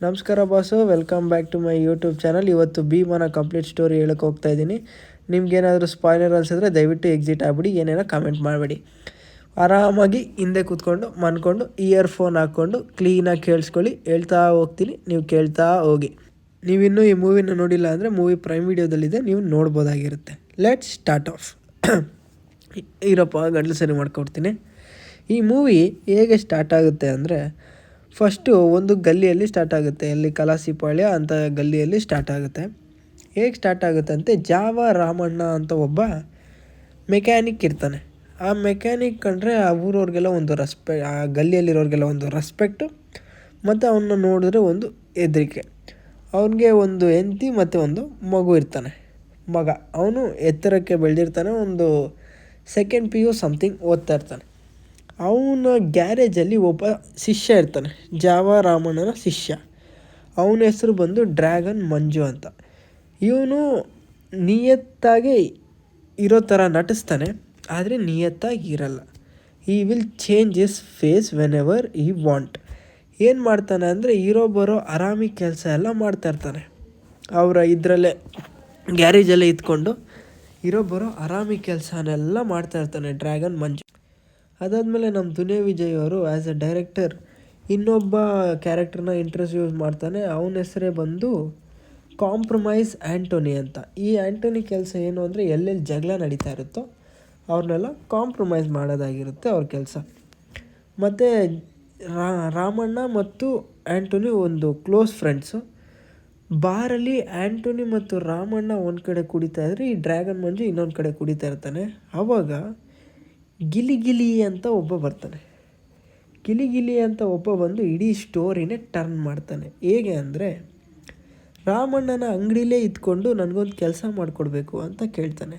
ನಮಸ್ಕಾರ boss, welcome back to my YouTube channel. ಇವತ್ತು ಭೀಮನ ಕಂಪ್ಲೀಟ್ ಸ್ಟೋರಿ ಹೇಳಕ್ಕೆ ಹೋಗ್ತಾ ಇದ್ದೀನಿ. ನಿಮ್ಗೇನಾದರೂ ಸ್ಪಾಯ್ಲರ್ ಅನಿಸಿದ್ರೆ ದಯವಿಟ್ಟು ಎಕ್ಸಿಟ್ ಆಗಿಬಿಡಿ, ಏನೇನೋ ಕಮೆಂಟ್ ಮಾಡಬೇಡಿ. ಆರಾಮಾಗಿ ಹಿಂದೆ ಕೂತ್ಕೊಂಡು ಮನ್ಕೊಂಡು ಇಯರ್ಫೋನ್ ಹಾಕ್ಕೊಂಡು ಕ್ಲೀನಾಗಿ ಕೇಳಿಸ್ಕೊಳ್ಳಿ. ಹೇಳ್ತಾ ಹೋಗ್ತೀನಿ, ನೀವು ಕೇಳ್ತಾ ಹೋಗಿ. ನೀವಿನ್ನೂ ಈ ಮೂವಿನ ನೋಡಿಲ್ಲ ಅಂದರೆ ಮೂವಿ ಪ್ರೈಮ್ ವಿಡಿಯೋದಲ್ಲಿದೆ, ನೀವು ನೋಡ್ಬೋದಾಗಿರುತ್ತೆ. Let's start of. ಇರಪ್ಪ, ಗಂಟಲು ಸರಿ ಮಾಡ್ಕೊಡ್ತೀನಿ. ಈ ಮೂವಿ ಹೇಗೆ ಸ್ಟಾರ್ಟ್ ಆಗುತ್ತೆ ಅಂದರೆ, ಫಸ್ಟು ಒಂದು ಗಲ್ಲಿಯಲ್ಲಿ ಸ್ಟಾರ್ಟ್ ಆಗುತ್ತೆ. ಅಲ್ಲಿ ಕಲಾಸಿಪಾಳ್ಯ ಅಂತ ಗಲ್ಲಿಯಲ್ಲಿ ಸ್ಟಾರ್ಟ್ ಆಗುತ್ತೆ. ಹೇಗೆ ಸ್ಟಾರ್ಟ್ ಆಗುತ್ತೆ ಅಂತ, ಜಾವ ರಾಮಣ್ಣ ಅಂತ ಒಬ್ಬ ಮೆಕ್ಯಾನಿಕ್ ಇರ್ತಾನೆ. ಆ ಮೆಕ್ಯಾನಿಕ್ ಕಂಡ್ರೆ ಆ ಊರವ್ರಿಗೆಲ್ಲ ಒಂದು ಆ ಗಲ್ಲಿಯಲ್ಲಿರೋರಿಗೆಲ್ಲ ಒಂದು ರೆಸ್ಪೆಕ್ಟು, ಮತ್ತು ಅವನ್ನ ನೋಡಿದ್ರೆ ಒಂದು ಹೆದರಿಕೆ. ಅವನಿಗೆ ಒಂದು ಹೆಂಡತಿ ಮತ್ತು ಒಂದು ಮಗು ಇರ್ತಾನೆ. ಅವನು ಎತ್ತರಕ್ಕೆ ಬೆಳೆದಿರ್ತಾನೆ. ಒಂದು ಸೆಕೆಂಡ್ PU ಸಮಥಿಂಗ್ ಓದ್ತಾ ಇರ್ತಾನೆ. ಅವನ ಗ್ಯಾರೇಜಲ್ಲಿ ಒಬ್ಬ ಶಿಷ್ಯ ಇರ್ತಾನೆ, ಜಾವ ರಾಮಣ್ಣನ ಶಿಷ್ಯ. ಅವನ ಹೆಸರು ಬಂದು ಡ್ರ್ಯಾಗನ್ ಮಂಜು ಅಂತ. ಇವನು ನಿಯತ್ತಾಗಿ ಇರೋ ಥರ ನಟಿಸ್ತಾನೆ, ಆದರೆ ನಿಯತ್ತಾಗಿ ಇರಲ್ಲ. He will change his face whenever he want. ಏನು ಮಾಡ್ತಾನೆ ಅಂದರೆ, ಇರೋ ಬರೋ ಆರಾಮಿ ಕೆಲಸ ಎಲ್ಲ ಮಾಡ್ತಾಯಿರ್ತಾನೆ. ಅವರ ಇದರಲ್ಲೇ ಗ್ಯಾರೇಜಲ್ಲೇ ಇದ್ಕೊಂಡು ಇರೋ ಬರೋ ಆರಾಮಿ ಕೆಲಸನೆಲ್ಲ ಮಾಡ್ತಾಯಿರ್ತಾನೆ ಡ್ರ್ಯಾಗನ್ ಮಂಜು. ಅದಾದಮೇಲೆ ನಮ್ಮ ದುನಿಯಾ ವಿಜಯ್ ಅವರು ಆ್ಯಸ್ ಎ ಡೈರೆಕ್ಟರ್ ಇನ್ನೊಬ್ಬ ಕ್ಯಾರೆಕ್ಟರ್ನ ಇಂಟ್ರೊಡ್ಯೂಸ್ ಮಾಡ್ತಾನೆ. ಅವನ ಹೆಸರೇ ಬಂದು ಕಾಂಪ್ರಮೈಸ್ ಆ್ಯಂಟೋನಿ ಅಂತ. ಈ ಆ್ಯಂಟೋನಿ ಕೆಲಸ ಏನು ಅಂದರೆ, ಎಲ್ಲೆಲ್ಲಿ ಜಗಳ ನಡೀತಾ ಇರುತ್ತೋ ಅವ್ರನ್ನೆಲ್ಲ ಕಾಂಪ್ರಮೈಸ್ ಮಾಡೋದಾಗಿರುತ್ತೆ ಅವ್ರ ಕೆಲಸ. ಮತ್ತು ರಾಮಣ್ಣ ಮತ್ತು ಆ್ಯಂಟೋನಿ ಒಂದು ಕ್ಲೋಸ್ ಫ್ರೆಂಡ್ಸು. ಬಾರಲ್ಲಿ ಆ್ಯಂಟೋನಿ ಮತ್ತು ರಾಮಣ್ಣ ಒಂದು ಕಡೆ ಕುಡಿತಾ ಇದ್ರೆ, ಈ ಡ್ರ್ಯಾಗನ್ ಮಂಜು ಇನ್ನೊಂದು ಕಡೆ ಕುಡಿತಾ ಇರ್ತಾನೆ. ಆವಾಗ ಗಿಲಿ ಅಂತ ಒಬ್ಬ ಬರ್ತಾನೆ. ಗಿಲಿ ಅಂತ ಒಬ್ಬ ಬಂದು ಇಡೀ ಸ್ಟೋರಿನೇ ಟರ್ನ್ ಮಾಡ್ತಾನೆ. ಹೇಗೆ ಅಂದರೆ, ರಾಮಣ್ಣನ ಅಂಗಡಿಲೇ ಇದ್ಕೊಂಡು ನನಗೊಂದು ಕೆಲಸ ಮಾಡಿಕೊಡ್ಬೇಕು ಅಂತ ಕೇಳ್ತಾನೆ.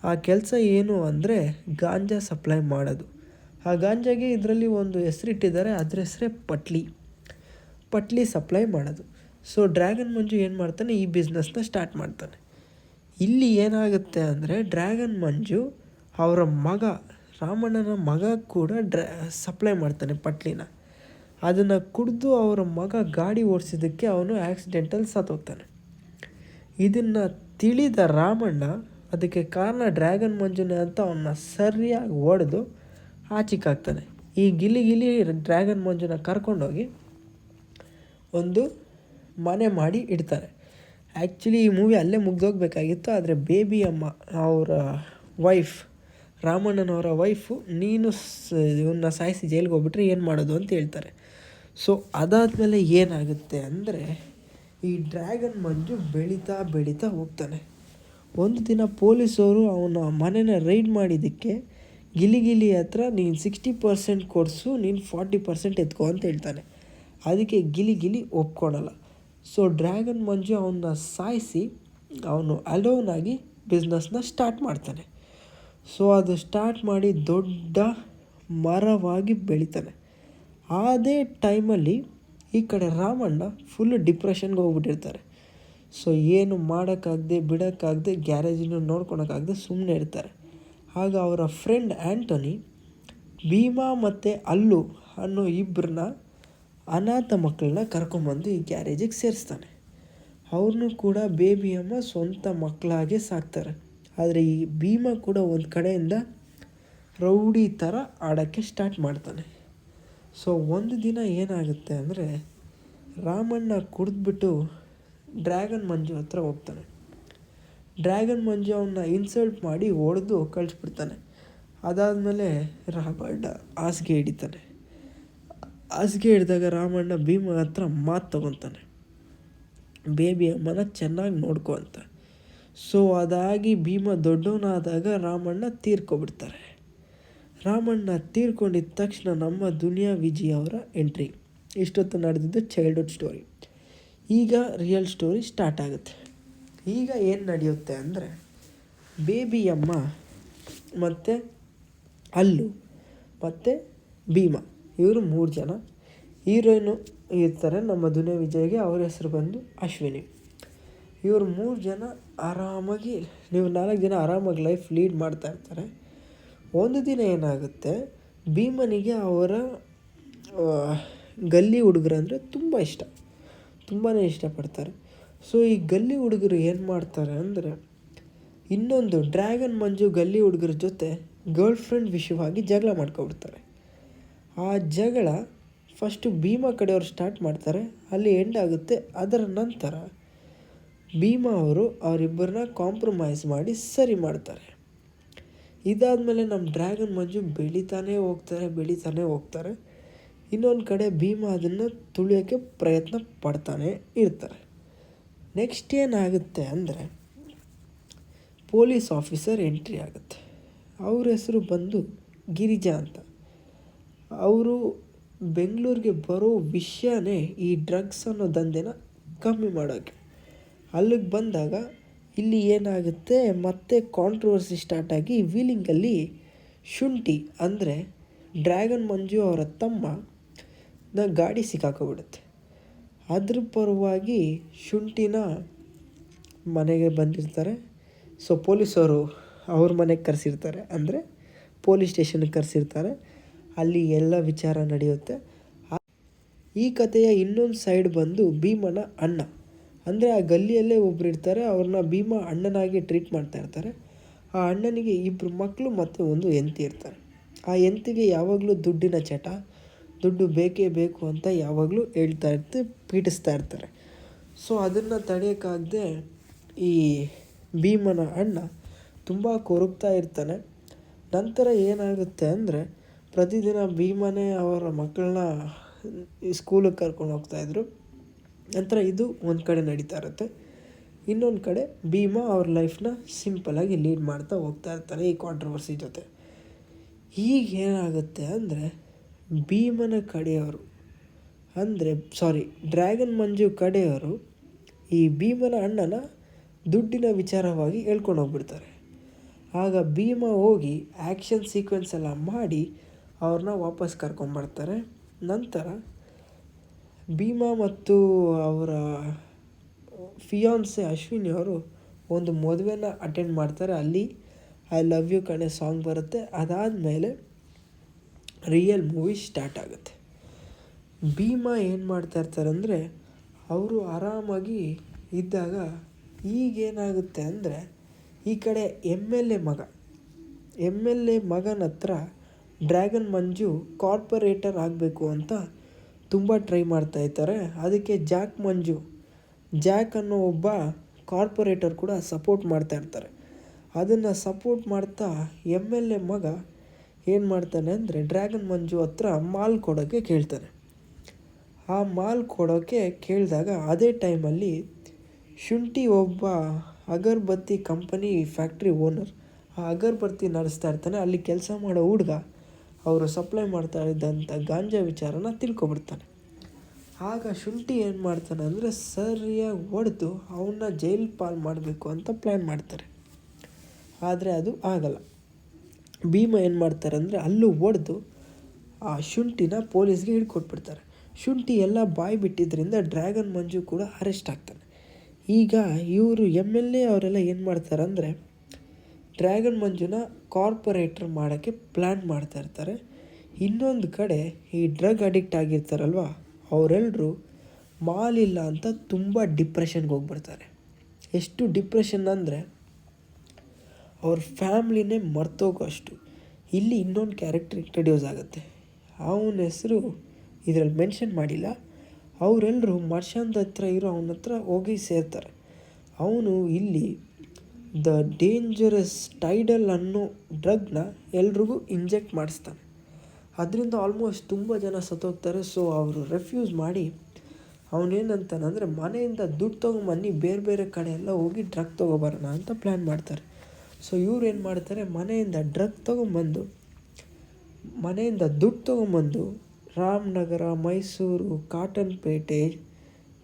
ಆ ಕೆಲಸ ಏನು ಅಂದರೆ, ಗಾಂಜಾ ಸಪ್ಲೈ ಮಾಡೋದು. ಆ ಗಾಂಜಾಗೆ ಇದರಲ್ಲಿ ಒಂದು ಹೆಸರಿಟ್ಟಿದ್ದಾರೆ, ಅದ್ರ ಹೆಸರೇ ಪಟ್ಲಿ ಸಪ್ಲೈ ಮಾಡೋದು. ಸೊ ಡ್ರ್ಯಾಗನ್ ಮಂಜು ಏನು ಮಾಡ್ತಾನೆ, ಈ ಬಿಸ್ನೆಸ್ನ ಸ್ಟಾರ್ಟ್ ಮಾಡ್ತಾನೆ. ಇಲ್ಲಿ ಏನಾಗುತ್ತೆ ಅಂದರೆ, ಡ್ರ್ಯಾಗನ್ ಮಂಜು ಅವರ ಮಗ ರಾಮಣ್ಣನ ಮಗ ಕೂಡ ಸಪ್ಲೈ ಮಾಡ್ತಾನೆ ಪಟ್ಲಿನ. ಅದನ್ನು ಕುಡಿದು ಅವರ ಮಗ ಗಾಡಿ ಓಡಿಸಿದ್ದಕ್ಕೆ ಅವನು ಆಕ್ಸಿಡೆಂಟಲ್ಲಿ ಸತ್ತೋಗ್ತಾನೆ. ಇದನ್ನು ತಿಳಿದ ರಾಮಣ್ಣ ಅದಕ್ಕೆ ಕಾರಣ ಡ್ರ್ಯಾಗನ್ ಮಂಜುನೇ ಅಂತ ಅವನ್ನ ಸರಿಯಾಗಿ ಹೊಡೆದು ಆಚಿಕಾಗ್ತಾನೆ. ಈ ಗಿಲಿ ಡ್ರ್ಯಾಗನ್ ಮಂಜುನ ಕರ್ಕೊಂಡೋಗಿ ಒಂದು ಮನೆ ಮಾಡಿ ಇಡ್ತಾರೆ. ಆ್ಯಕ್ಚುಲಿ ಈ ಮೂವಿ ಅಲ್ಲೇ ಮುಗ್ದೋಗ್ಬೇಕಾಗಿತ್ತು, ಆದರೆ ಬೇಬಿ ಅಮ್ಮ ಅವರ ವೈಫ್, ರಾಮಣ್ಣನವರ ವೈಫು, ನೀನು ಇವನ್ನ ಸಾಯಿಸಿ ಜೈಲಿಗೆ ಹೋಗ್ಬಿಟ್ರೆ ಏನು ಮಾಡೋದು ಅಂತ ಹೇಳ್ತಾರೆ. ಸೊ ಅದಾದಮೇಲೆ ಏನಾಗುತ್ತೆ ಅಂದರೆ, ಈ ಡ್ರ್ಯಾಗನ್ ಮಂಜು ಬೆಳೀತಾ ಹೋಗ್ತಾನೆ. ಒಂದು ದಿನ ಪೊಲೀಸವರು ಅವನ ಮನೆನ ರೈಡ್ ಮಾಡಿದ್ದಕ್ಕೆ ಗಿಲಿ ಹತ್ರ ನೀನು 60% ಕೊಡಿಸು, ನೀನು 40% ಎತ್ಕೊ ಅಂತ ಹೇಳ್ತಾನೆ. ಅದಕ್ಕೆ ಗಿಲಿ ಒಪ್ಕೊಳಲ್ಲ. ಸೊ ಡ್ರ್ಯಾಗನ್ ಮಂಜು ಅವನ್ನ ಸಾಯಿಸಿ ಅವನು ಅಲೋನಾಗಿ ಬಿಸ್ನೆಸ್ನ ಸ್ಟಾರ್ಟ್ ಮಾಡ್ತಾನೆ. ಸೊ ಅದು ಸ್ಟಾರ್ಟ್ ಮಾಡಿ ದೊಡ್ಡ ಮರವಾಗಿ ಬೆಳಿತಾನೆ. ಅದೇ ಟೈಮಲ್ಲಿ ಈ ಕಡೆ ರಾಮಣ್ಣ ಫುಲ್ಲು ಡಿಪ್ರೆಷನ್ಗೆ ಹೋಗ್ಬಿಟ್ಟಿರ್ತಾರೆ. ಸೊ ಏನು ಮಾಡೋಕ್ಕಾಗದೆ ಬಿಡೋಕ್ಕಾಗದೆ ಗ್ಯಾರೇಜನ್ನು ನೋಡ್ಕೊಳಕ್ಕಾಗದೆ ಸುಮ್ಮನೆ ಇರ್ತಾರೆ. ಆಗ ಅವರ ಫ್ರೆಂಡ್ ಆ್ಯಂಟೋನಿ ಭೀಮಾ ಮತ್ತು ಅಲ್ಲು ಅನ್ನೋ ಇಬ್ಬರನ್ನ ಅನಾಥ ಮಕ್ಕಳನ್ನ ಕರ್ಕೊಂಬಂದು ಈ ಗ್ಯಾರೇಜಿಗೆ ಸೇರಿಸ್ತಾನೆ. ಅವ್ರನ್ನೂ ಕೂಡ ಬೇಬಿ ಅಮ್ಮ ಸ್ವಂತ ಮಕ್ಕಳಾಗೆ ಸಾಕ್ತಾರೆ. ಆದರೆ ಈ ಭೀಮಾ ಕೂಡ ಒಂದು ಕಡೆಯಿಂದ ರೌಡಿ ಥರ ಆಡೋಕ್ಕೆ ಸ್ಟಾರ್ಟ್ ಮಾಡ್ತಾನೆ. ಸೊ ಒಂದು ದಿನ ಏನಾಗುತ್ತೆ ಅಂದರೆ, ರಾಮಣ್ಣ ಕುಡಿದ್ಬಿಟ್ಟು ಡ್ರ್ಯಾಗನ್ ಮಂಜು ಹತ್ರ ಹೋಗ್ತಾನೆ. ಡ್ರ್ಯಾಗನ್ ಮಂಜು ಅವನ್ನ ಇನ್ಸಲ್ಟ್ ಮಾಡಿ ಹೊಡೆದು ಕಳಿಸ್ಬಿಡ್ತಾನೆ. ಅದಾದಮೇಲೆ ರಾಮಣ್ಣ ಹಾಸಿಗೆ ಹಿಡಿತಾನೆ. ಹಾಸಿಗೆ ಹಿಡಿದಾಗ ರಾಮಣ್ಣ ಭೀಮಾ ಹತ್ರ ಮಾತು ತೊಗೊತಾನೆ, ಬೇಬಿ ಅಮ್ಮನ ಚೆನ್ನಾಗಿ ನೋಡ್ಕೊ ಅಂತ. ಸೊ ಅದಾಗಿ ಭೀಮಾ ದೊಡ್ಡವನಾದಾಗ ರಾಮಣ್ಣ ತೀರ್ಕೊಬಿಡ್ತಾರೆ. ರಾಮಣ್ಣ ತೀರ್ಕೊಂಡಿದ್ದ ತಕ್ಷಣ ನಮ್ಮ ದುನಿಯಾ ವಿಜಯ್ ಅವರ ಎಂಟ್ರಿ. ಇಷ್ಟೊತ್ತು ನಡೆದಿದ್ದು ಚೈಲ್ಡ್ಹುಡ್ ಸ್ಟೋರಿ. ಈಗ ರಿಯಲ್ ಸ್ಟೋರಿ ಸ್ಟಾರ್ಟ್ ಆಗುತ್ತೆ. ಈಗ ಏನು ನಡೆಯುತ್ತೆ ಅಂದರೆ, ಬೇಬಿ ಅಮ್ಮ ಮತ್ತು ಅಲ್ಲು ಮತ್ತು ಭೀಮಾ ಇವರು 3 ಜನ. ಹೀರೋಯಿನು ಇರ್ತಾರೆ ನಮ್ಮ ದುನಿಯಾ ವಿಜಯ್ಗೆ, ಅವ್ರ ಹೆಸರು ಬಂದು ಅಶ್ವಿನಿ. ಇವರು 3 ಜನ ಆರಾಮಾಗಿ, ನೀವು 4 ಜನ ಆರಾಮಾಗಿ ಲೈಫ್ ಲೀಡ್ ಮಾಡ್ತಾ ಇರ್ತಾರೆ. ಒಂದು ದಿನ ಏನಾಗುತ್ತೆ, ಭೀಮನಿಗೆ ಅವರ ಗಲ್ಲಿ ಹುಡುಗರಂದರೆ ತುಂಬ ಇಷ್ಟ. ತುಂಬಾ ಇಷ್ಟಪಡ್ತಾರೆ. ಸೊ ಈ ಗಲ್ಲಿ ಹುಡುಗರು ಏನು ಮಾಡ್ತಾರೆ ಅಂದರೆ, ಇನ್ನೊಂದು ಡ್ರ್ಯಾಗನ್ ಮಂಜು ಗಲ್ಲಿ ಹುಡುಗರ ಜೊತೆ ಗರ್ಲ್ ಫ್ರೆಂಡ್ ವಿಷಯವಾಗಿ ಜಗಳ ಮಾಡ್ಕೊಬಿಡ್ತಾರೆ. ಆ ಜಗಳ ಫಸ್ಟು ಭೀಮಾ ಕಡೆಯವರು ಸ್ಟಾರ್ಟ್ ಮಾಡ್ತಾರೆ, ಅಲ್ಲಿ ಎಂಡ್ ಆಗುತ್ತೆ. ಅದರ ನಂತರ ಭೀಮಾ ಅವರು ಅವರಿಬ್ಬರನ್ನ ಕಾಂಪ್ರಮೈಸ್ ಮಾಡಿ ಸರಿ ಮಾಡ್ತಾರೆ. ಇದಾದಮೇಲೆ ನಮ್ಮ ಡ್ರ್ಯಾಗನ್ ಮಂಜು ಬೆಳೀತಾನೇ ಹೋಗ್ತಾರೆ. ಇನ್ನೊಂದು ಕಡೆ ಭೀಮಾ ಅದನ್ನು ತುಳಿಯೋಕ್ಕೆ ಪ್ರಯತ್ನ ಪಡ್ತಾನೆ ಇರ್ತಾರೆ. ನೆಕ್ಸ್ಟ್ ಏನಾಗುತ್ತೆ ಅಂದರೆ, ಪೊಲೀಸ್ ಆಫೀಸರ್ ಎಂಟ್ರಿ ಆಗುತ್ತೆ. ಅವ್ರ ಹೆಸರು ಬಂದು ಗಿರಿಜಾ ಅಂತ. ಅವರು ಬೆಂಗಳೂರಿಗೆ ಬರೋ ವಿಷಯನೇ ಈ ಡ್ರಗ್ಸ್ ಅನ್ನೋ ದಂಧೆನ ಕಮ್ಮಿ ಮಾಡೋಕ್ಕೆ. ಅಲ್ಲಿಗೆ ಬಂದಾಗ ಇಲ್ಲಿ ಏನಾಗುತ್ತೆ, ಮತ್ತೆ ಕಾಂಟ್ರವರ್ಸಿ ಸ್ಟಾರ್ಟ್ ಆಗಿ ವೀಲಿಂಗಲ್ಲಿ ಶುಂಠಿ ಅಂದರೆ ಡ್ರ್ಯಾಗನ್ ಮಂಜು ಅವರ ತಮ್ಮ ಗಾಡಿ ಸಿಕ್ಕಾಕೊಬಿಡುತ್ತೆ. ಅದ್ರ ಪರವಾಗಿ ಶುಂಠಿನ ಮನೆಗೆ ಬಂದಿರ್ತಾರೆ. ಸೊ ಪೊಲೀಸವರು ಅವ್ರ ಮನೆಗೆ ಕರೆಸಿರ್ತಾರೆ, ಅಂದರೆ ಪೊಲೀಸ್ ಸ್ಟೇಷನ್ಗೆ ಕರೆಸಿರ್ತಾರೆ. ಅಲ್ಲಿ ಎಲ್ಲ ವಿಚಾರ ನಡೆಯುತ್ತೆ. ಈ ಕಥೆಯ ಇನ್ನೊಂದು ಸೈಡ್ ಬಂದು ಭೀಮನ ಅಣ್ಣ, ಅಂದರೆ ಆ ಗಲ್ಲಿಯಲ್ಲೇ ಒಬ್ರು ಇರ್ತಾರೆ. ಅವ್ರನ್ನ ಭೀಮ ಅಣ್ಣನಾಗಿ ಟ್ರೀಟ್ ಮಾಡ್ತಾ ಇರ್ತಾರೆ. ಆ ಅಣ್ಣನಿಗೆ 2 ಮಕ್ಕಳು ಮತ್ತು 1 ಹೆಂಡತಿ ಇರ್ತಾರೆ. ಆ ಹೆಂಡತಿಗೆ ಯಾವಾಗಲೂ ದುಡ್ಡಿನ ಚಟ, ದುಡ್ಡು ಬೇಕೇ ಬೇಕು ಅಂತ ಯಾವಾಗಲೂ ಪೀಡಿಸ್ತಾ ಇರ್ತಾರೆ. ಸೊ ಅದನ್ನು ತಡೆಯೋಕ್ಕಾಗದೆ ಈ ಭೀಮನ ಅಣ್ಣ ತುಂಬ ಕೊರಗ್ತಾ ಇರ್ತಾನೆ. ನಂತರ ಏನಾಗುತ್ತೆ ಅಂದರೆ, ಪ್ರತಿದಿನ ಭೀಮನೇ ಅವರ ಮಕ್ಕಳನ್ನ ಸ್ಕೂಲಿಗೆ ಕರ್ಕೊಂಡು ಹೋಗ್ತಾಯಿದ್ರು. ನಂತರ ಇದು ಒಂದು ಕಡೆ ನಡೀತಾ ಇರುತ್ತೆ. ಇನ್ನೊಂದು ಕಡೆ ಭೀಮಾ ಅವ್ರ ಲೈಫ್ನ ಸಿಂಪಲಾಗಿ ಲೀಡ್ ಮಾಡ್ತಾ ಹೋಗ್ತಾ ಇರ್ತಾರೆ ಈ ಕಾಂಟ್ರವರ್ಸಿ ಜೊತೆ. ಈಗ ಏನಾಗುತ್ತೆ ಅಂದರೆ, ಭೀಮನ ಕಡೆಯವರು ಅಂದರೆ ಡ್ರ್ಯಾಗನ್ ಮಂಜು ಕಡೆಯವರು ಈ ಭೀಮನ ಅಣ್ಣನ ದುಡ್ಡಿನ ವಿಚಾರವಾಗಿ ಹೇಳ್ಕೊಂಡು ಹೋಗ್ಬಿಡ್ತಾರೆ. ಆಗ ಭೀಮಾ ಹೋಗಿ ಆ್ಯಕ್ಷನ್ ಸೀಕ್ವೆನ್ಸ್ ಎಲ್ಲ ಮಾಡಿ ಅವ್ರನ್ನ ವಾಪಸ್ ಕರ್ಕೊಂಬರ್ತಾರೆ. ನಂತರ ಭೀಮಾ ಮತ್ತು ಅವರ ಫಿಯಾನ್ಸೆ ಅಶ್ವಿನಿ ಅವರು ಒಂದು ಮದುವೆನ ಅಟೆಂಡ್ ಮಾಡ್ತಾರೆ. ಅಲ್ಲಿ ಐ ಲವ್ ಯು ಕಣೆ ಸಾಂಗ್ ಬರುತ್ತೆ. ಅದಾದಮೇಲೆ ರಿಯಲ್ ಮೂವಿ ಸ್ಟಾರ್ಟ್ ಆಗುತ್ತೆ. ಭೀಮಾ ಏನು ಮಾಡ್ತಾ ಇರ್ತಾರೆ ಅಂದರೆ, ಅವರು ಆರಾಮಾಗಿ ಇದ್ದಾಗ ಈಗೇನಾಗುತ್ತೆ ಅಂದರೆ, ಈ ಕಡೆ ಎಮ್ ಎಲ್ ಎ ಮಗನ ಹತ್ರ ಡ್ರ್ಯಾಗನ್ ಮಂಜು ಕಾರ್ಪೊರೇಟರ್ ಆಗಬೇಕು ಅಂತ ತುಂಬ ಟ್ರೈ ಮಾಡ್ತಾ ಇರ್ತಾರೆ. ಅದಕ್ಕೆ ಜಾಕ್ ಅನ್ನೋ ಒಬ್ಬ ಕಾರ್ಪೊರೇಟರ್ ಕೂಡ ಸಪೋರ್ಟ್ ಮಾಡ್ತಾ ಇರ್ತಾರೆ. ಅದನ್ನು ಸಪೋರ್ಟ್ ಮಾಡ್ತಾ ಎಮ್ ಎಲ್ ಎ ಮಗ ಏನು ಮಾಡ್ತಾನೆ ಅಂದರೆ, ಡ್ರ್ಯಾಗನ್ ಮಂಜು ಹತ್ರ ಮಾಲ್ ಕೊಡೋಕ್ಕೆ ಕೇಳ್ತಾನೆ. ಆ ಮಾಲ್ ಕೊಡೋಕ್ಕೆ ಕೇಳಿದಾಗ ಅದೇ ಟೈಮಲ್ಲಿ ಶುಂಠಿ ಒಬ್ಬ ಅಗರಬತ್ತಿ ಕಂಪನಿ ಫ್ಯಾಕ್ಟ್ರಿ ಓನರ್, ಆ ಅಗರಬತ್ತಿ ನಡೆಸ್ತಾ ಇರ್ತಾನೆ. ಅಲ್ಲಿ ಕೆಲಸ ಮಾಡೋ ಹುಡುಗ ಅವರು ಸಪ್ಲೈ ಮಾಡ್ತಾ ಇದ್ದಂಥ ಗಾಂಜಾ ವಿಚಾರನ ತಿಳ್ಕೊಬಿಡ್ತಾನೆ. ಆಗ ಶುಂಠಿ ಏನು ಮಾಡ್ತಾನೆ ಅಂದರೆ, ಸರಿಯಾಗಿ ಹೊಡೆದು ಅವನ್ನ ಜೈಲ್ ಪಾಲ್ ಮಾಡಬೇಕು ಅಂತ ಪ್ಲ್ಯಾನ್ ಮಾಡ್ತಾರೆ. ಆದರೆ ಅದು ಆಗಲ್ಲ. ಭೀಮ ಏನು ಮಾಡ್ತಾರೆ ಅಂದರೆ, ಅಲ್ಲೂ ಹೊಡೆದು ಆ ಶುಂಠಿನ ಪೊಲೀಸ್ಗೆ ಹಿಡ್ಕೊಟ್ಬಿಡ್ತಾರೆ. ಶುಂಠಿ ಎಲ್ಲ ಬಾಯಿ ಬಿಟ್ಟಿದ್ದರಿಂದ ಡ್ರ್ಯಾಗನ್ ಮಂಜು ಕೂಡ ಅರೆಸ್ಟ್ ಆಗ್ತಾನೆ. ಈಗ ಇವರು ಎಮ್ ಎಲ್ ಎ ಅವರೆಲ್ಲ ಏನು ಮಾಡ್ತಾರೆ ಅಂದರೆ, ಡ್ರ್ಯಾಗನ್ ಮಂಜುನ ಕಾರ್ಪೊರೇಟರ್ ಮಾಡೋಕ್ಕೆ ಪ್ಲ್ಯಾನ್ ಮಾಡ್ತಾ ಇರ್ತಾರೆ. ಇನ್ನೊಂದು ಕಡೆ ಈ ಡ್ರಗ್ ಅಡಿಕ್ಟ್ ಆಗಿರ್ತಾರಲ್ವ, ಅವರೆಲ್ಲರೂ ಮಾಲ್ ಇಲ್ಲ ಅಂತ ತುಂಬ ಡಿಪ್ರೆಷನ್ಗೆ ಹೋಗ್ಬಿಡ್ತಾರೆ. ಎಷ್ಟು ಡಿಪ್ರೆಷನ್ ಅಂದರೆ, ಅವ್ರ ಫ್ಯಾಮ್ಲಿನೇ ಮರ್ತೋಗೋ ಅಷ್ಟು. ಇಲ್ಲಿ ಇನ್ನೊಂದು ಕ್ಯಾರೆಕ್ಟರ್ ಇಂಟ್ರಡ್ಯೂಸ್ ಆಗುತ್ತೆ. ಅವನ ಹೆಸರು ಇದರಲ್ಲಿ ಮೆನ್ಷನ್ ಮಾಡಿಲ್ಲ. ಅವರೆಲ್ಲರೂ ಮರ್ಷಾಂತ್ ಹತ್ರ ಇರೋ ಅವನ ಹತ್ರ ಹೋಗಿ ಸೇರ್ತಾರೆ. ಅವನು ಇಲ್ಲಿ ದ ಡೇಂಜರಸ್ ಟೈಡಲ್ ಅನ್ನೋ ಡ್ರಗ್ನ ಎಲ್ರಿಗೂ ಇಂಜೆಕ್ಟ್ ಮಾಡಿಸ್ತಾನೆ. ಅದರಿಂದ ಆಲ್ಮೋಸ್ಟ್ ತುಂಬ ಜನ ಸತ್ತೋಗ್ತಾರೆ. ಸೊ ಅವರು ರೆಫ್ಯೂಸ್ ಮಾಡಿ ಅವನೇನಂತಾನಂದರೆ, ಮನೆಯಿಂದ ದುಡ್ಡು ತೊಗೊಂಬನ್ನಿ, ಬೇರೆ ಕಡೆ ಎಲ್ಲ ಹೋಗಿ ಡ್ರಗ್ ತೊಗೊಬರೋಣ ಅಂತ ಪ್ಲ್ಯಾನ್ ಮಾಡ್ತಾರೆ. ಸೊ ಇವ್ರು ಏನು ಮಾಡ್ತಾರೆ, ಮನೆಯಿಂದ ದುಡ್ಡು ತೊಗೊಂಬಂದು ರಾಮನಗರ, ಮೈಸೂರು, ಕಾಟನ್ಪೇಟೆ,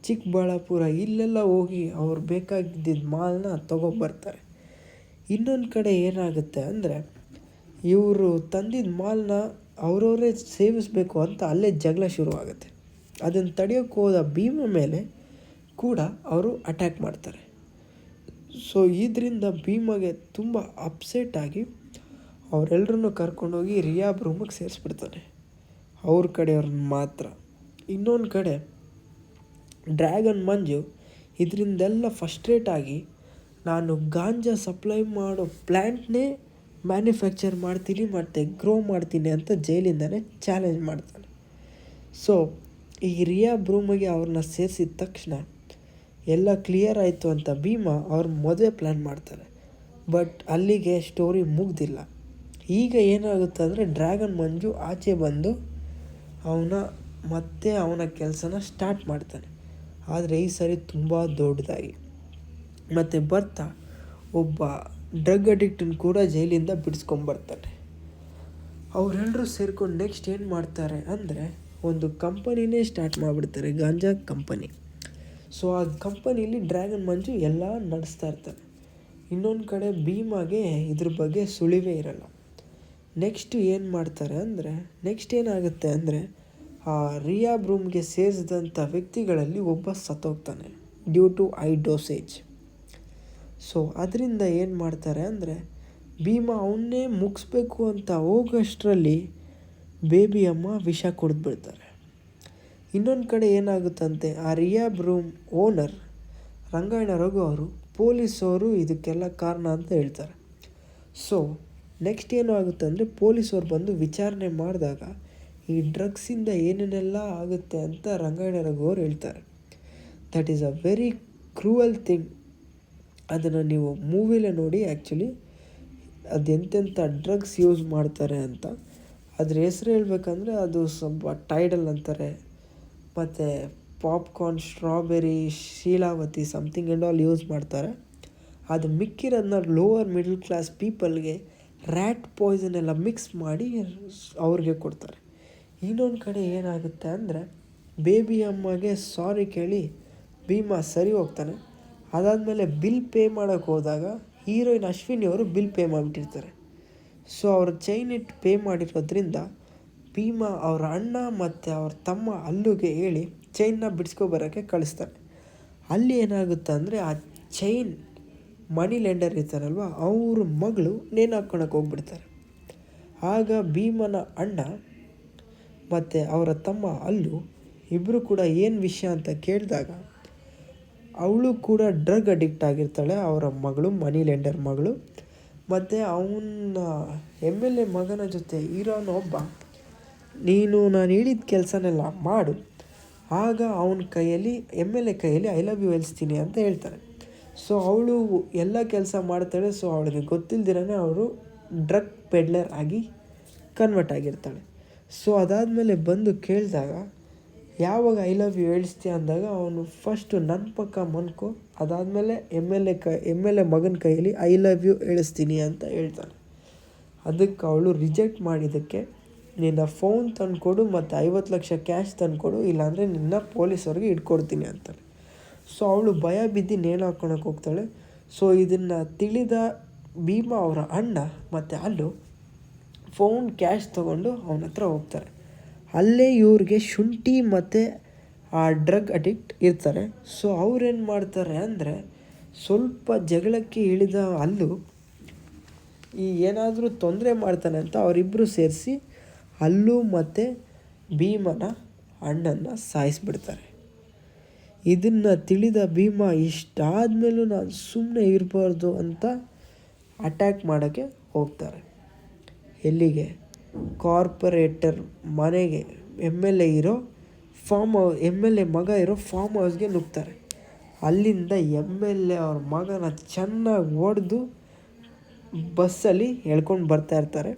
ಚಿಕ್ಕಬಳ್ಳಾಪುರ ಇಲ್ಲೆಲ್ಲ ಹೋಗಿ ಅವ್ರು ಬೇಕಾಗಿದ್ದಿದ್ದ ಮಾಲ್ನ ತೊಗೊಬರ್ತಾರೆ. ಇನ್ನೊಂದು ಕಡೆ ಏನಾಗುತ್ತೆ ಅಂದರೆ, ಇವರು ತಂದಿದ್ದ ಮಾಲ್ನ ಅವರವರೇ ಸೇವಿಸಬೇಕು ಅಂತ ಅಲ್ಲೇ ಜಗಳ ಶುರುವಾಗುತ್ತೆ. ಅದನ್ನು ತಡೆಯೋಕ್ಕೆ ಹೋದ ಭೀಮ ಮೇಲೆ ಕೂಡ ಅವರು ಅಟ್ಯಾಕ್ ಮಾಡ್ತಾರೆ. ಸೊ ಇದರಿಂದ ಭೀಮಗೆ ತುಂಬ ಅಪ್ಸೆಟ್ ಆಗಿ ಅವರೆಲ್ಲರನ್ನು ಕರ್ಕೊಂಡೋಗಿ ರಿಯಾಬ್ ರೂಮಿಗೆ ಸೇರಿಸ್ಬಿಡ್ತಾನೆ, ಅವ್ರ ಕಡೆಯವ್ರನ್ನ ಮಾತ್ರ. ಇನ್ನೊಂದು ಕಡೆ ಡ್ರ್ಯಾಗನ್ ಮಂಜು ಇದರಿಂದೆಲ್ಲ ಫಸ್ಟ್ರೇಟ್ ಆಗಿ ನಾನು ಗಾಂಜಾ ಸಪ್ಲೈ ಮಾಡೋ ಪ್ಲ್ಯಾಂಟ್ನೇ ಮ್ಯಾನುಫ್ಯಾಕ್ಚರ್ ಮಾಡ್ತೀನಿ ಮತ್ತು ಗ್ರೋ ಮಾಡ್ತೀನಿ ಅಂತ ಜೈಲಿಂದನೇ ಚಾಲೆಂಜ್ ಮಾಡ್ತಾನೆ. ಸೊ ಈ ರಿಯಾ ಬ್ರೂಮಿಗೆ ಅವ್ರನ್ನ ಸೇರಿಸಿದ ತಕ್ಷಣ ಎಲ್ಲ ಕ್ಲಿಯರ್ ಆಯಿತು ಅಂತ ಭೀಮಾ ಅವ್ರ ಮದುವೆ ಪ್ಲ್ಯಾನ್ ಮಾಡ್ತಾರೆ. ಬಟ್ ಅಲ್ಲಿಗೆ ಸ್ಟೋರಿ ಮುಗ್ದಿಲ್ಲ. ಈಗ ಏನಾಗುತ್ತೆ ಅಂದರೆ ಡ್ರ್ಯಾಗನ್ ಮಂಜು ಆಚೆ ಬಂದು ಅವನ ಕೆಲಸನ ಸ್ಟಾರ್ಟ್ ಮಾಡ್ತಾನೆ. ಆದರೆ ಈ ಸರಿ ತುಂಬ ದೊಡ್ಡದಾಗಿ. ಮತ್ತು ಬರ್ತಾ ಒಬ್ಬ ಡ್ರಗ್ ಅಡಿಕ್ಟನ್ನು ಕೂಡ ಜೈಲಿಂದ ಬಿಡಿಸ್ಕೊಂಬರ್ತಾನೆ. ಅವರೆಲ್ಲರೂ ಸೇರ್ಕೊಂಡು ನೆಕ್ಸ್ಟ್ ಏನು ಮಾಡ್ತಾರೆ ಅಂದರೆ ಒಂದು ಕಂಪನಿನೇ ಸ್ಟಾರ್ಟ್ ಮಾಡಿಬಿಡ್ತಾರೆ, ಗಾಂಜಾ ಕಂಪನಿ. ಸೊ ಆ ಕಂಪನಿಲಿ ಡ್ರ್ಯಾಗನ್ ಮಂಜು ಎಲ್ಲ ನಡೆಸ್ತಾ ಇರ್ತಾನೆ. ಇನ್ನೊಂದು ಕಡೆ ಭೀಮಾಗೆ ಇದ್ರ ಬಗ್ಗೆ ಸುಳಿವೇ ಇರಲ್ಲ. ನೆಕ್ಸ್ಟ್ ಏನಾಗುತ್ತೆ ಅಂದರೆ ಆ ರಿಯಾ ಬ್ರೂಮ್ಗೆ ಸೇರಿಸಿದಂಥ ವ್ಯಕ್ತಿಗಳಲ್ಲಿ ಒಬ್ಬ ಸತ್ತೋಗ್ತಾನೆ due to high dosage. So ಅದರಿಂದ ಏನು ಮಾಡ್ತಾರೆ ಅಂದರೆ ಭೀಮಾ ಅವನ್ನೇ ಮುಗಿಸ್ಬೇಕು ಅಂತ ಹೋಗೋಷ್ಟರಲ್ಲಿ ಬೇಬಿ ಅಮ್ಮ ವಿಷ ಕುಡಿದ್ಬಿಡ್ತಾರೆ. ಇನ್ನೊಂದು ಕಡೆ ಏನಾಗುತ್ತಂತೆ, ಆ ರಿಯಾ ಬ್ರೂಮ್ ಓನರ್ ರಂಗಾಯಣ ರಘು ಅವರು ಪೊಲೀಸವರು ಇದಕ್ಕೆಲ್ಲ ಕಾರಣ ಅಂತ ಹೇಳ್ತಾರೆ. ಸೊ ನೆಕ್ಸ್ಟ್ ಏನು ಆಗುತ್ತೆ ಅಂದರೆ ಪೊಲೀಸವ್ರು ಬಂದು ವಿಚಾರಣೆ ಮಾಡಿದಾಗ ಈ ಡ್ರಗ್ಸಿಂದ ಏನೇನೆಲ್ಲ ಆಗುತ್ತೆ ಅಂತ ರಂಗಾಯಣ ರಘು ಅವರು ಹೇಳ್ತಾರೆ. That is a very cruel thing. ಅದನ್ನು ನೀವು ಮೂವಿಲೇ ನೋಡಿ. ಆ್ಯಕ್ಚುಲಿ ಅದು ಎಂತೆಂಥ ಡ್ರಗ್ಸ್ ಯೂಸ್ ಮಾಡ್ತಾರೆ ಅಂತ. ಅದ್ರ ಹೆಸ್ರು ಹೇಳ್ಬೇಕಂದ್ರೆ ಅದು ಸ್ವಲ್ಪ ಟೈಡಲ್ ಅಂತಾರೆ, ಮತ್ತು popcorn, strawberry, Sheelavathi something and all use ಮಾಡ್ತಾರೆ. ಅದು ಮಿಕ್ಕಿರೋದನ್ನ ಲೋವರ್ ಮಿಡಲ್ ಕ್ಲಾಸ್ ಪೀಪಲ್ಗೆ ರ್ಯಾಟ್ ಪಾಯ್ಸನ್ ಎಲ್ಲ ಮಿಕ್ಸ್ ಮಾಡಿ ಅವ್ರಿಗೆ ಕೊಡ್ತಾರೆ. ಇನ್ನೊಂದು ಕಡೆ ಏನಾಗುತ್ತೆ ಅಂದರೆ ಬೇಬಿ ಅಮ್ಮಗೆ ಸಾರಿ ಕೇಳಿ ಭೀಮಾ ಸರಿ ಹೋಗ್ತಾನೆ. ಅದಾದಮೇಲೆ ಬಿಲ್ ಪೇ ಮಾಡೋಕ್ಕೆ ಹೋದಾಗ ಹೀರೋಯಿನ್ ಅಶ್ವಿನಿ ಅವರು ಬಿಲ್ ಪೇ ಮಾಡಿಬಿಟ್ಟಿರ್ತಾರೆ. ಸೊ ಅವ್ರ ಚೈನ್ ಇಟ್ಟು ಪೇ ಮಾಡಿರೋದ್ರಿಂದ ಭೀಮಾ ಅವರ ಅಣ್ಣ ಮತ್ತು ಅವ್ರ ತಮ್ಮ ಅಲ್ಲುಗೆ ಹೇಳಿ ಚೈನ್ನ ಬಿಡಿಸ್ಕೊಬರೋಕ್ಕೆ ಕಳಿಸ್ತಾನೆ. ಅಲ್ಲಿ ಏನಾಗುತ್ತೆ ಅಂದರೆ ಆ ಚೈನ್ ಮನಿ ಲೆಂಡರ್ ಇರ್ತಾರಲ್ವ, ಅವ್ರ ಮಗಳು ನೇಣು ಹಾಕ್ಕೊಳಕ್ಕೆ ಹೋಗ್ಬಿಡ್ತಾರೆ. ಆಗ ಭೀಮನ ಅಣ್ಣ ಮತ್ತು ಅವರ ತಮ್ಮ ಅಲ್ಲು ಇಬ್ಬರು ಕೂಡ ಏನು ವಿಷಯ ಅಂತ ಕೇಳಿದಾಗ ಅವಳು ಕೂಡ ಡ್ರಗ್ ಅಡಿಕ್ಟ್ ಆಗಿರ್ತಾಳೆ, ಅವರ ಮಗಳು, ಮನಿ ಲೆಂಡರ್ ಮಗಳು. ಮತ್ತು ಅವನ MLA ಮಗನ ಜೊತೆ ಇರೋನೊಬ್ಬ, ನೀನು ನಾನು ಹೇಳಿದ ಕೆಲಸನೆಲ್ಲ ಮಾಡು, ಆಗ ಅವನ ಕೈಯಲ್ಲಿ MLA ಕೈಯಲ್ಲಿ ಐ ಲವ್ ಯು ಹೇಳ್ತೀನಿ ಅಂತ ಹೇಳ್ತಾರೆ. ಸೊ ಅವಳು ಎಲ್ಲ ಕೆಲಸ ಮಾಡ್ತಾಳೆ. ಸೊ ಅವಳಿಗೆ ಗೊತ್ತಿಲ್ದಿರೇ ಅವರು ಡ್ರಗ್ ಪೆಡ್ಲರ್ ಆಗಿ ಕನ್ವರ್ಟ್ ಆಗಿರ್ತಾಳೆ. ಸೊ ಅದಾದಮೇಲೆ ಬಂದು ಕೇಳಿದಾಗ ಯಾವಾಗ ಐ ಲವ್ ಯು ಹೇಳಿಸ್ತೀಯ ಅಂದಾಗ ಅವನು ಫಸ್ಟು ನನ್ನ ಪಕ್ಕ ಮನ್ಕೋ, ಅದಾದಮೇಲೆ MLA ಮಗನ ಕೈಯಲ್ಲಿ ಐ ಲವ್ ಯು ಹೇಳಿಸ್ತೀನಿ ಅಂತ ಹೇಳ್ತಾನೆ. ಅದಕ್ಕೆ ಅವಳು ರಿಜೆಕ್ಟ್ ಮಾಡಿದ್ದಕ್ಕೆ ನಿನ್ನ ಫೋನ್ ತಂದುಕೊಡು ಮತ್ತು 50 ಲಕ್ಷ ಕ್ಯಾಶ್ ತಂದುಕೊಡು, ಇಲ್ಲಾಂದರೆ ನಿನ್ನ ಪೊಲೀಸವ್ರಿಗೆ ಇಟ್ಕೊಡ್ತೀನಿ ಅಂತಾನೆ. ಸೊ ಅವಳು ಭಯ ಬಿದ್ದು ನೇಣು ಹಾಕ್ಕೊಳಕ್ಕೆ ಹೋಗ್ತಾಳೆ. ಸೊ ಇದನ್ನು ತಿಳಿದ ಭೀಮಾ ಅವರ ಅಣ್ಣ ಮತ್ತು ಅಲ್ಲು ಫೋನ್ ಕ್ಯಾಶ್ ತೊಗೊಂಡು ಅವನ ಹತ್ರ ಹೋಗ್ತಾರೆ. ಅಲ್ಲೇ ಇವ್ರಿಗೆ ಶುಂಠಿ ಮತ್ತು ಆ ಡ್ರಗ್ ಅಡಿಕ್ಟ್ ಇರ್ತಾರೆ. ಸೊ ಅವ್ರೇನು ಮಾಡ್ತಾರೆ ಅಂದರೆ ಸ್ವಲ್ಪ ಜಗಳಕ್ಕೆ ಇಳಿದ ಅಲ್ಲು ಈ ಏನಾದರೂ ತೊಂದರೆ ಮಾಡ್ತಾನೆ ಅಂತ ಅವರಿಬ್ಬರು ಸೇರಿಸಿ ಅಲ್ಲು ಮತ್ತು ಭೀಮನ ಅಣ್ಣನ ಸಾಯಿಸಿಬಿಡ್ತಾರೆ. ಇದನ್ನು ತಿಳಿದ ಭೀಮಾ ಇಷ್ಟಾದಮೇಲೂ ನಾನು ಸುಮ್ಮನೆ ಇರಬಾರ್ದು ಅಂತ ಅಟ್ಯಾಕ್ ಮಾಡೋಕ್ಕೆ ಹೋಗ್ತಾರೆ. ಎಲ್ಲಿಗೆ? ಕಾರ್ಪೊರೇಟರ್ ಮನೆಗೆ, MLA ಇರೋ MLA ಮಗ ಇರೋ ಫಾರ್ಮ್ ಹೌಸ್ಗೆ ನುಗ್ತಾರೆ. ಅಲ್ಲಿಂದ MLA ಅವ್ರ ಮಗನ ಚೆನ್ನಾಗಿ ಹೊಡೆದು ಬಸ್ಸಲ್ಲಿ ಎಳ್ಕೊಂಡು ಬರ್ತಾಯಿರ್ತಾರೆ.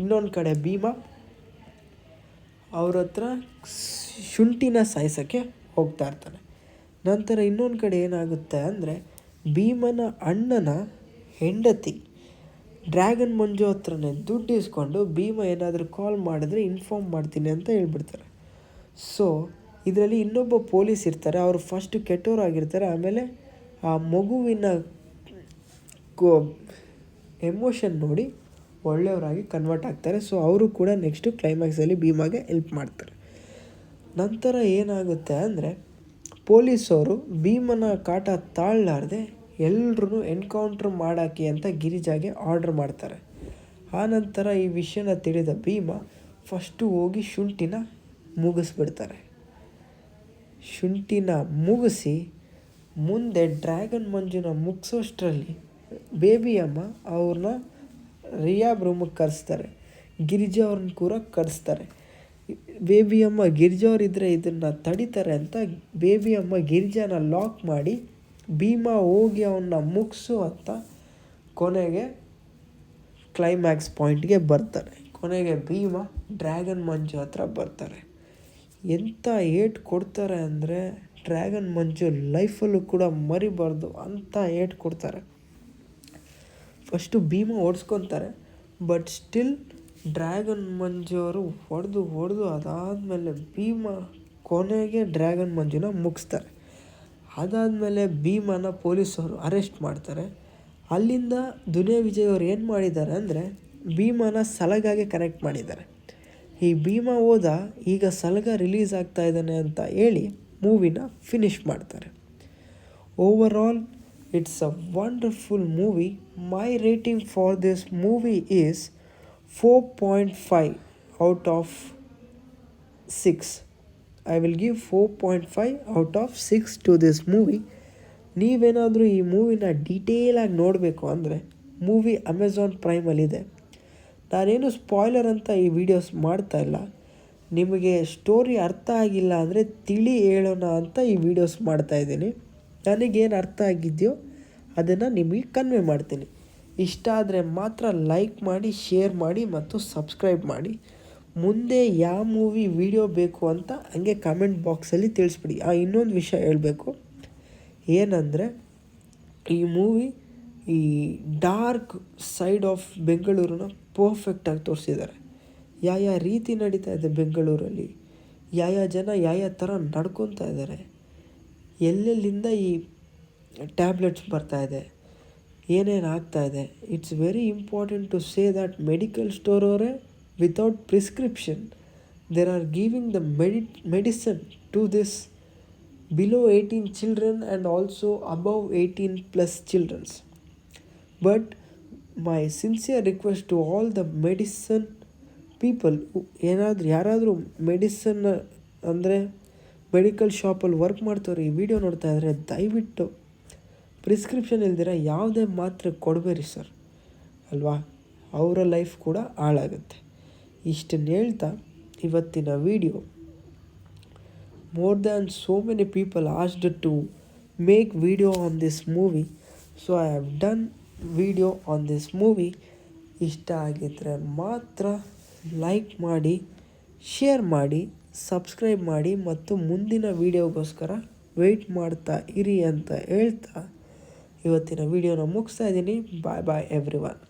ಇನ್ನೊಂದು ಕಡೆ ಭೀಮಾ ಅವ್ರ ಹತ್ರ ಶುಂಠಿನ ಸಾಯಿಸೋಕ್ಕೆ ಹೋಗ್ತಾ ಇರ್ತಾನೆ. ನಂತರ ಇನ್ನೊಂದು ಕಡೆ ಏನಾಗುತ್ತೆ ಅಂದರೆ ಭೀಮನ ಅಣ್ಣನ ಹೆಂಡತಿ ಡ್ರ್ಯಾಗನ್ ಮಂಜು ಹತ್ರನೇ ದುಡ್ಡು ಇಸ್ಕೊಂಡು ಭೀಮಾ ಏನಾದರೂ ಕಾಲ್ ಮಾಡಿದ್ರೆ ಇನ್ಫಾರ್ಮ್ ಮಾಡ್ತೀನಿ ಅಂತ ಹೇಳ್ಬಿಡ್ತಾರೆ. ಸೊ ಇದರಲ್ಲಿ ಇನ್ನೊಬ್ಬ ಪೊಲೀಸ್ ಇರ್ತಾರೆ. ಅವರು ಫಸ್ಟು ಕೆಟ್ಟವರಾಗಿರ್ತಾರೆ, ಆಮೇಲೆ ಆ ಮಗುವಿನ ಎಮೋಷನ್ ನೋಡಿ ಒಳ್ಳೆಯವರಾಗಿ ಕನ್ವರ್ಟ್ ಆಗ್ತಾರೆ. ಸೊ ಅವರು ಕೂಡ ನೆಕ್ಸ್ಟು ಕ್ಲೈಮ್ಯಾಕ್ಸಲ್ಲಿ ಭೀಮಾಗೆ ಹೆಲ್ಪ್ ಮಾಡ್ತಾರೆ. ನಂತರ ಏನಾಗುತ್ತೆ ಅಂದರೆ ಪೊಲೀಸವರು ಭೀಮನ ಕಾಟ ತಾಳಲಾರ್ದೆ ಎಲ್ಲರೂ ಎನ್ಕೌಂಟ್ರ್ ಮಾಡಾಕಿ ಅಂತ ಗಿರಿಜಾಗೆ ಆರ್ಡ್ರ್ ಮಾಡ್ತಾರೆ. ಆನಂತರ ಈ ವಿಷಯನ ತಿಳಿದ ಭೀಮಾ ಫಸ್ಟು ಹೋಗಿ ಶುಂಠಿನ ಮುಗಿಸ್ಬಿಡ್ತಾರೆ. ಶುಂಠಿನ ಮುಗಿಸಿ ಮುಂದೆ ಡ್ರ್ಯಾಗನ್ ಮಂಜುನ ಮುಗಿಸೋಷ್ಟರಲ್ಲಿ ಬೇಬಿ ಅಮ್ಮ ಅವ್ರನ್ನ ರಿಯಾಬ್ ರೂಮಿಗೆ ಕರೆಸ್ತಾರೆ. ಗಿರಿಜಾ ಅವ್ರನ್ನ ಕೂಡ ಕರೆಸ್ತಾರೆ. ಬೇಬಿ ಅಮ್ಮ ಗಿರಿಜಾ ಅವರಿದ್ದರೆ ಇದನ್ನು ತಡಿತಾರೆ ಅಂತ ಬೇಬಿ ಅಮ್ಮ ಗಿರಿಜಾನ ಲಾಕ್ ಮಾಡಿ ಭೀಮಾ ಹೋಗಿ ಅವನ್ನ ಮುಗಿಸು ಅಂತ ಕೊನೆಗೆ ಕ್ಲೈಮ್ಯಾಕ್ಸ್ ಪಾಯಿಂಟ್ಗೆ ಬರ್ತಾರೆ. ಕೊನೆಗೆ ಭೀಮಾ ಡ್ರ್ಯಾಗನ್ ಮಂಜು ಹತ್ರ ಬರ್ತಾರೆ. ಎಂಥ ಏಟ್ ಕೊಡ್ತಾರೆ ಅಂದರೆ ಡ್ರ್ಯಾಗನ್ ಮಂಜು ಲೈಫಲ್ಲೂ ಕೂಡ ಮರಿಬಾರ್ದು ಅಂಥ ಏಟ್ ಕೊಡ್ತಾರೆ. ಫಸ್ಟು ಭೀಮಾ ಓಡಿಸ್ಕೊತಾರೆ, ಬಟ್ ಸ್ಟಿಲ್ ಡ್ರ್ಯಾಗನ್ ಮಂಜು ಅವರು ಹೊಡೆದು ಅದಾದಮೇಲೆ ಭೀಮಾ ಕೊನೆಗೆ ಡ್ರ್ಯಾಗನ್ ಮಂಜುನ ಮುಗಿಸ್ತಾರೆ. ಅದಾದಮೇಲೆ ಭೀಮಾನ ಪೊಲೀಸವರು ಅರೆಸ್ಟ್ ಮಾಡ್ತಾರೆ. ಅಲ್ಲಿಂದ ದುನಿಯಾ ವಿಜಯ್ ಅವರು ಏನು ಮಾಡಿದ್ದಾರೆ ಅಂದರೆ ಭೀಮಾನ ಸಲಗಾಗೆ ಕನೆಕ್ಟ್ ಮಾಡಿದ್ದಾರೆ. ಈ ಭೀಮಾ ಹೋದ, ಈಗ ಸಲಗ ರಿಲೀಸ್ ಆಗ್ತಾ ಇದ್ದಾನೆ ಅಂತ ಹೇಳಿ ಮೂವಿನ ಫಿನಿಷ್ ಮಾಡ್ತಾರೆ. Over all it's a wonderful movie. My rating for this movie is 4.5 out of 6. I will give 4.5 out of 6 to this movie. ನೀವೇನಾದರೂ ಈ ಮೂವಿನ ಡೀಟೇಲಾಗಿ ನೋಡಬೇಕು ಅಂದರೆ ಮೂವಿ ಅಮೆಝಾನ್ ಪ್ರೈಮಲ್ಲಿದೆ. ನಾನೇನು ಸ್ಪಾಯ್ಲರ್ ಅಂತ ಈ ವಿಡಿಯೋಸ್ ಮಾಡ್ತಾಯಿಲ್ಲ. ನಿಮಗೆ ಸ್ಟೋರಿ ಅರ್ಥ ಆಗಿಲ್ಲ ಅಂದರೆ ತಿಳಿ ಹೇಳೋಣ ಅಂತ ಈ ವಿಡಿಯೋಸ್ ಮಾಡ್ತಾಯಿದ್ದೀನಿ. ನನಗೇನು ಅರ್ಥ ಆಗಿದೆಯೋ ಅದನ್ನು ನಿಮಗೆ ಕನ್ವೆ ಮಾಡ್ತೀನಿ. ಇಷ್ಟ ಆದರೆ ಮಾತ್ರ ಲೈಕ್ ಮಾಡಿ, ಶೇರ್ ಮಾಡಿ ಮತ್ತು ಸಬ್ಸ್ಕ್ರೈಬ್ ಮಾಡಿ. ಮುಂದೆ ಯಾವ ಮೂವಿ ವಿಡಿಯೋ ಬೇಕು ಅಂತ ಹಂಗೆ ಕಮೆಂಟ್ ಬಾಕ್ಸಲ್ಲಿ ತಿಳಿಸ್ಬಿಡಿ. ಇನ್ನೊಂದು ವಿಷಯ ಹೇಳಬೇಕು ಏನಂದರೆ, ಈ ಮೂವಿ ಈ ಡಾರ್ಕ್ ಸೈಡ್ ಆಫ್ ಬೆಂಗಳೂರನ್ನ ಪರ್ಫೆಕ್ಟಾಗಿ ತೋರಿಸಿದ್ದಾರೆ. ಯಾವ ರೀತಿ ನಡೀತಾ ಇದೆ ಬೆಂಗಳೂರಲ್ಲಿ, ಯಾವ ಜನ ಯಾವ ಥರ ನಡ್ಕೊತಾ ಇದ್ದಾರೆ, ಎಲ್ಲೆಲ್ಲಿಂದ ಈ ಟ್ಯಾಬ್ಲೆಟ್ಸ್ ಬರ್ತಾಯಿದೆ, ಏನೇನು ಆಗ್ತಾಯಿದೆ. It's very important to say that medical store ಅವರೇ without prescription there are giving the medicine to this below 18 children and also above 18+ childrens. But my sincere request to all the medicine people, ಯಾರಾದರೂ medicine ಅಂದರೆ medical ಶಾಪಲ್ಲಿ work ಮಾಡ್ತವ್ರು ಈ video ನೋಡ್ತಾ ಇದ್ದಾರೆ, ದಯವಿಟ್ಟು prescription ಇಲ್ದಿರ ಯಾವುದೇ ಮಾತ್ರೆ ಕೊಡಬೇಡಿ ಸರ್, ಅಲ್ವಾ? ಅವರ ಲೈಫ್ ಕೂಡ ಹಾಳಾಗುತ್ತೆ. ಇಷ್ಟನ್ನು ಹೇಳ್ತಾ ಇವತ್ತಿನ video, more than so many people asked to make video on this movie, so I have done video on this movie. ಇಷ್ಟ ಆಗಿದ್ದರೆ ಮಾತ್ರ ಲೈಕ್ ಮಾಡಿ, ಶೇರ್ ಮಾಡಿ, ಸಬ್ಸ್ಕ್ರೈಬ್ ಮಾಡಿ ಮತ್ತು ಮುಂದಿನ ವಿಡಿಯೋಗೋಸ್ಕರ ವೆಯ್ಟ್ ಮಾಡ್ತಾ ಇರಿ ಅಂತ ಹೇಳ್ತಾ ಇವತ್ತಿನ ವಿಡಿಯೋನ ಮುಗಿಸ್ತಾ ಇದ್ದೀನಿ. ಬಾಯ್ ಬಾಯ್ ಎವ್ರಿವನ್.